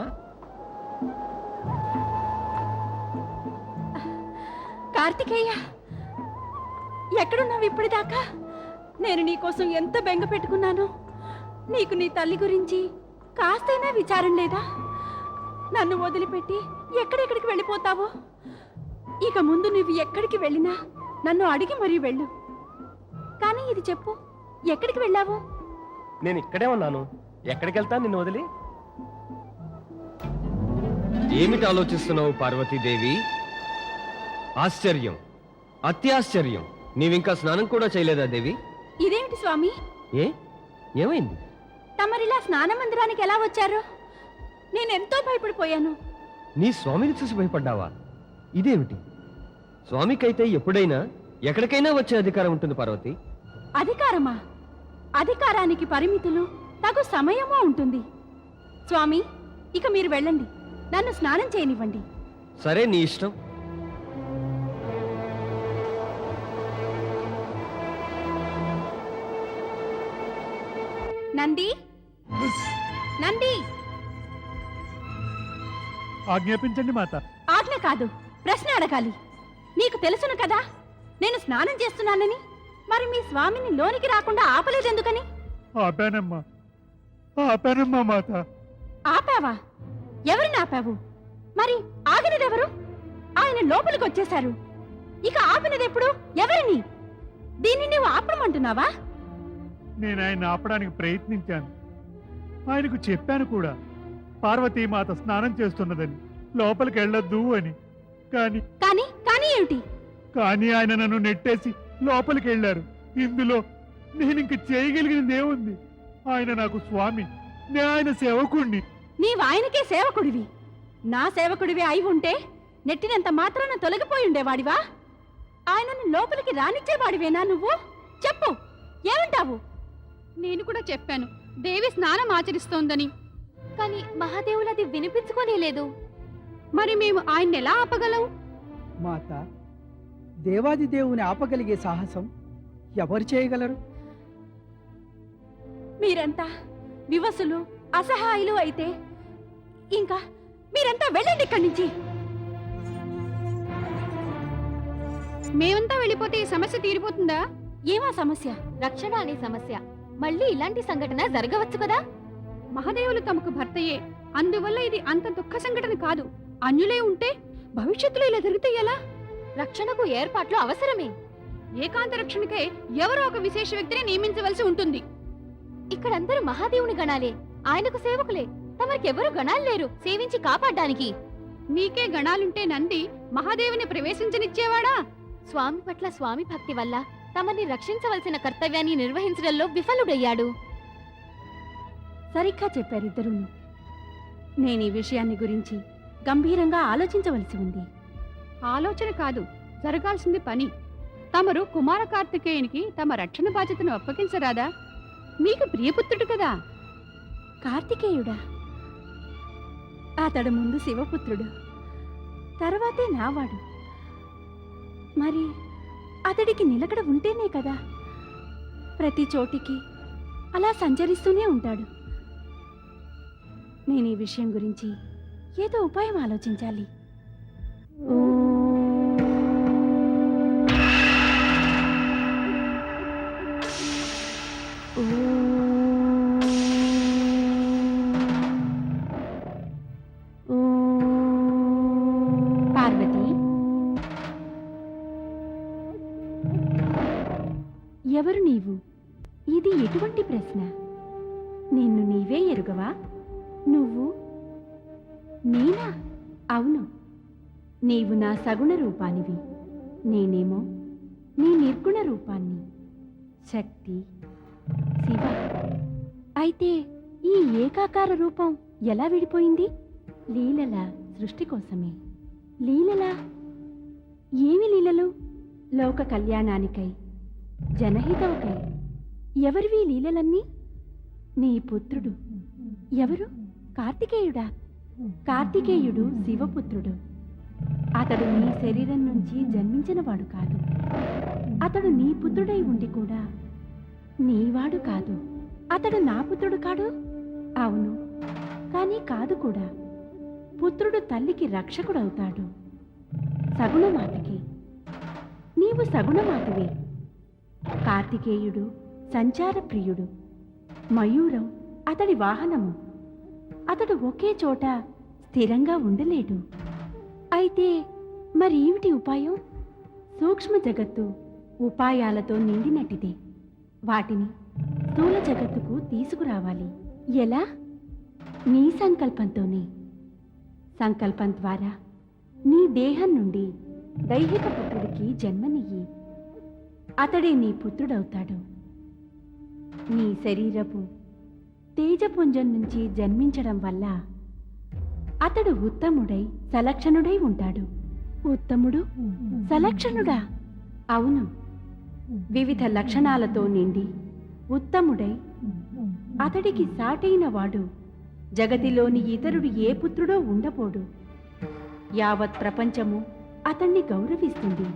I: కార్తికేయ, ఎక్కడున్నావు ఇప్పటిదాకా? నేను నీకోసం ఎంత బెంగ పెట్టుకున్నాను. నీకు నీ తల్లి గురించి కాస్తైనా విచారం లేదా? నన్ను వదిలిపెట్టి ఎక్కడెక్కడికి వెళ్ళిపోతావో? ఇక ముందు నువ్వు ఎక్కడికి వెళ్ళినా నన్ను అడిగి మరీ వెళ్ళు. కానీ ఇది చెప్పు, ఎక్కడికి వెళ్ళావు?
B: నేను ఇక్కడే ఉన్నాను. ఎక్కడికి వెళ్తాను నిన్ను వదిలి?
A: ఏమిటి ఆలోచిస్తున్నావు పార్వతీదేవి? ఆశ్చర్యం, అత్యాశ్చర్యం. నీవింకా స్నానం కూడా చేయలేదా దేవి?
I: ఇదేమిటి స్వామి,
A: ఏమైంది?
I: తమరిలా స్నాన మందిరానికి ఎలా వచ్చారో? నేనెంతో భయపడిపోయాను.
A: నీ స్వామిని చూసి భయపడ్డావా? ఇదేమిటి? స్వామికైతే ఎప్పుడైనా ఎక్కడికైనా వచ్చే అధికారం ఉంటుంది పార్వతి.
I: అధికారమా? అధికారానికి పరిమితులు, తగు సమయమో ఉంటుంది. స్వామి, ఇక మీరు వెళ్ళండి. నన్ను స్నానం చేయనివ్వండి.
A: సరే, నీ ఇష్టం.
I: నంది, నంది,
F: ఆజ్ఞాపించండి మాత.
I: ఆజ్ఞ కాదు, ప్రశ్న అడగాలి. నీకు తెలుసును కదా నేను స్నానం చేస్తున్నానని. మరి మీ స్వామిని లోనికి రాకుండా ఆపలేదెందుకని?
F: ఆపానమ్మా, ఆపానమ్మా మాత.
I: ఆపావా? ఎవరిని ఆపావు? మరి ఆగినదెవరు? ఆయన లోపలికి వచ్చేశారు. ఇక ఆపినదెప్పుడు? ఎవరిని? దీన్ని నువ్వు ఆపమంటున్నావా?
F: నేను ఆయన ఆపడానికి ప్రయత్నించాను. ఆయనకు చెప్పాను కూడా, పార్వతీమాత స్నానం చేస్తున్నదని, లోపలికి వెళ్ళొద్దు అని. కానీ
I: కానీ కానీ ఏమిటి?
F: కానీ ఆయన నన్ను నెట్టేసి లోపలికి వెళ్ళారు. ఇందులో నేనింక చేయగలిగినదేముంది? ఆయన నాకు స్వామి, నేను ఆయన సేవకుణ్ణి.
I: నీవు ఆయనకే సేవకుడివి. నా సేవకుడివి అయి ఉంటే నెట్టినంత మాత్రాన తొలగిపోయి ఉండేవాడివా? ఆయనను లోపలికి రానిచ్చేవాడివేనా నువ్వు? చెప్పు, ఏమంటావు?
C: నేను కూడా చెప్పాను దేవి స్నానం ఆచరిస్తోందని.
D: కానీ మహాదేవులది వినిపించుకోనే లేదు.
C: మరి మేము ఆయన్ని ఎలా ఆపగలం?
L: మాత, దేవాది దేవుని ఆపగలిగే సాహసం ఎవరు చేయగలరు?
I: మీరంతా వివసులు, అసహాయులు అయితే ఇంకా మీరంతా వెళ్ళండి ఇక్కడి నుంచి.
C: మేమంతా వెళ్ళిపోతే ఈ సమస్య తీరిపోతుందా?
I: ఏమా సమస్య?
D: రక్షణ అనే సమస్య. మళ్ళీ ఇలాంటి సంఘటన జరగవచ్చు కదా.
C: మహాదేవులు తమకు భర్తయే, అందువల్ల ఇది అంత దుఃఖ సంఘటన కాదు. అన్యులే ఉంటే భవిష్యత్తులో ఇలా జరిగితే ఎలా?
D: రక్షణకు ఏర్పాట్లు అవసరమే.
C: ఏకాంత రక్షణకై ఎవరో ఒక విశేష వ్యక్తిని నియమించవలసి ఉంటుంది.
D: ఇక్కడందరూ మహాదేవుని గణాలే, ఆయనకు సేవకులే. తమకెవరు గణాలు లేరు సేవించి కాపాడ్డానికి.
C: మీకే గణాలుంటే నంది మహాదేవుని ప్రవేశించనిచ్చేవాడా?
D: స్వామి పట్ల స్వామి భక్తి వల్ల తమని రక్షించవలసిన కర్తవ్యాన్ని నిర్వహించడంలో విఫలుడయ్యాడు.
I: సరిగ్గా చెప్పారిద్దరూను. నేను ఈ విషయాన్ని గురించి గంభీరంగా ఆలోచించవలసి ఉంది.
C: ఆలోచన కాదు, జరగాల్సింది పని. తమరు కుమార కార్తికేయునికి తమ రక్షణ బాధ్యతను అప్పగించరాదా? మీకు ప్రియపుత్రుడు కదా.
I: కార్తికేయుడా? అతడు ముందు శివపుత్రుడు, తర్వాతే నావాడు. మరి అతడికి నిలకడ ఉంటేనే కదా ప్రతి చోటికి అలా సంచరిస్తూనే ఉంటాడు. నేను ఈ విషయం గురించి ఏదో ఉపాయం ఆలోచించాలి. పార్వతి, ఎవరు నీవు? ఇది ఎటువంటి ప్రశ్న? నిన్ను నీవే ఎరుగవా? నువ్వు నేనా? అవును, నీవు నా సగుణ రూపానివి, నేనేమో నీ నిర్గుణ రూపాన్ని. శక్తి, శివ. అయితే ఈ ఏకాకార రూపం ఎలా విడిపోయింది? లీలల సృష్టి కోసమే. లీలలా? ఏమి లీలలు? లోక కళ్యాణానికై, జనహితవుకై. ఎవరివి లీలలన్నీ? నీ పుత్రుడు. ఎవరు? కార్తికేయుడా? కార్తికేయుడు శివపుత్రుడు. అతడు నీ శరీరం నుంచి జన్మించినవాడు కాదు. అతడు నీ పుత్రుడై ఉండి కూడా నీవాడు కాదు. అతడు నా పుత్రుడు కాడు? అవును, కానీ కాదు కూడా. పుత్రుడు తల్లికి రక్షకుడవుతాడు, సగుణమాతకి. నీవు సగుణమాతవే. కార్తికేయుడు సంచార ప్రియుడు. మయూరం అతడి వాహనము. అతడు ఒకే చోట స్థిరంగా ఉండలేడు. అయితే మరి ఏమిటి ఉపాయం? సూక్ష్మ జగత్తు ఉపాయాలతో నిండినట్టిదే. వాటిని స్థూల జగత్తుకు తీసుకురావాలి. ఎలా? నీ సంకల్పంతోనే. సంకల్పం ద్వారా నీ దేహం నుండి దైహిక పుత్రుడికి జన్మనియ్యి. అతడే నీ పుత్రుడవుతాడు. నీ శరీరపు తేజపుంజం నుంచి జన్మించడం వల్ల అతడు ఉత్తముడై సలక్షణుడై ఉంటాడు. ఉత్తముడు సలక్షణుడా? అవును, వివిధ లక్షణాలతో నిండి ఉత్తముడై అతడికి సాటైన వాడు జగతిలోని ఇతరుడు ఏ పుత్రుడో ఉండబోడు. యావత్ ప్రపంచము అతన్ని గౌరవిస్తుంది.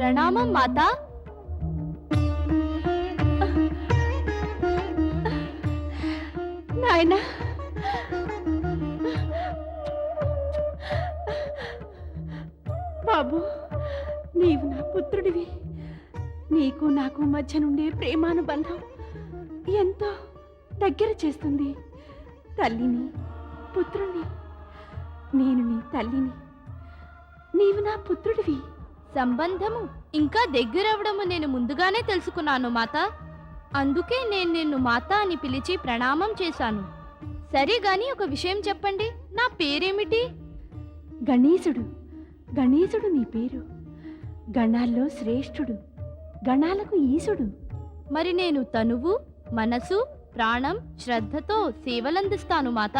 D: ప్రణామం మాతా.
I: నాయనా, బాబు, నీవు నా పుత్రుడివి. నీకు నాకు మధ్య నుండే ప్రేమానుబంధం ఎంతో దగ్గర చేస్తుంది. తల్లిని, పుత్రుణ్ణి. నేను నీ తల్లిని, నీవు నా పుత్రుడివి.
D: సంబంధము ఇంకా దగ్గరవడము నేను ముందుగానే తెలుసుకున్నాను మాత. అందుకే నేను నిన్ను మాత అని పిలిచి ప్రణామం చేశాను. సరే గాని ఒక విషయం చెప్పండి, నా పేరేమిటి?
I: గణేశుడు. గణేశుడు నీ పేరు. గణాల్లో శ్రేష్ఠుడు, గణాలకు ఈశుడు.
D: మరి నేను తనువు, మనసు, ప్రాణం, శ్రద్ధతో సేవలందిస్తాను మాత.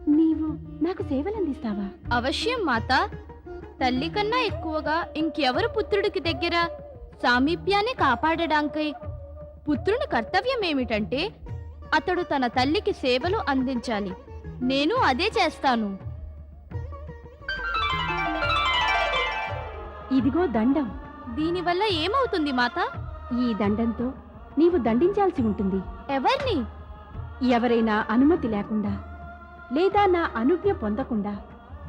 I: నీవు నాకు సేవలందిస్తావా?
D: అవశ్యం మాత. తల్లి కన్నా ఎక్కువగా ఇంకెవరు పుత్రుడికి దగ్గర సామీప్యాన్ని కాపాడడానికై. పుత్రుని కర్తవ్యం ఏమిటంటే అతడు తన తల్లికి సేవలు అందించాలి. నేను అదే చేస్తాను.
I: ఇదిగో దండం.
D: దీనివల్ల ఏమవుతుంది మాత?
I: ఈ దండంతో నీవు దండించాల్సి ఉంటుంది.
D: ఎవరిని?
I: ఎవరైనా అనుమతి లేకుండా లేదా నా అనుజ్ఞ పొందకుండా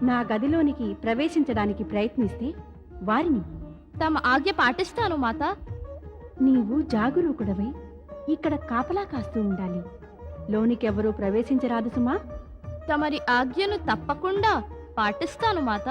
I: నా గదిలోనికి ప్రవేశించడానికి ప్రయత్నిస్తే వారిని.
D: తమ ఆజ్ఞ పాటిస్తాను మాత.
I: నీవు జాగరూకుడవై ఇక్కడ కాపలా కాస్తూ ఉండాలి. లోనికెవరూ ప్రవేశించరాదు సుమా.
D: తమరి ఆజ్ఞను తప్పకుండా పాటిస్తాను మాత.